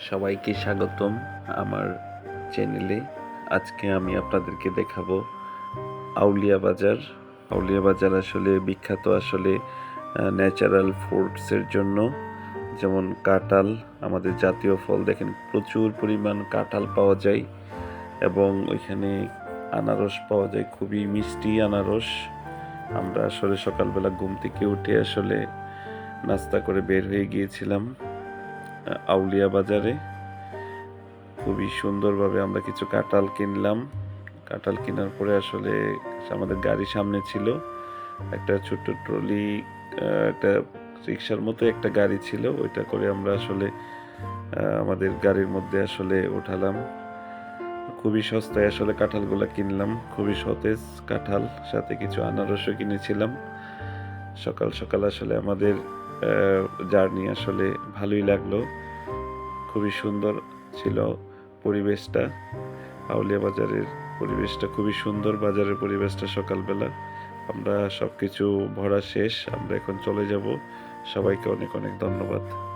সবাইকে স্বাগতম আমার চ্যানেলে। আজকে আমি আপনাদেরকে দেখাবো আউলিয়া বাজার। আউলিয়া বাজার আসলে বিখ্যাত ন্যাচারাল ফ্রুটসের জন্য। যেমন কাঁঠাল, আমাদের জাতীয় ফল। দেখেন প্রচুর পরিমাণ কাঁঠাল পাওয়া যায় এবং ওইখানে আনারস পাওয়া যায়, খুবই মিষ্টি আনারস। আমরা সকালবেলা ঘুম থেকে উঠে নাস্তা করে বের হয়ে গিয়েছিলাম আউলিয়া বাজারে। খুবই সুন্দরভাবে আমরা কিছু কাঁঠাল কিনলাম। কাঁঠাল কেনার পরে আমাদের গাড়ি সামনে ছিল, একটা ছোট্ট ট্রলি, একটা রিক্সার মতো একটা গাড়ি ছিল, ওইটা করে আমরা আমাদের গাড়ির মধ্যে উঠালাম। খুবই সস্তায় কাঁঠালগুলা কিনলাম, খুবই সতেজ কাঁঠাল, সাথে কিছু আনারসও কিনেছিলাম। সকাল সকাল আমাদের জার্নি ভালোই লাগলো। খুবই সুন্দর ছিল পরিবেশটা। আউলিয়া বাজারের পরিবেশটা খুবই সুন্দর। বাজারের পরিবেশটা সকালবেলা আমরা সবকিছু ভরা শেষ, আমরা এখন চলে যাব। সবাইকে অনেক অনেক ধন্যবাদ।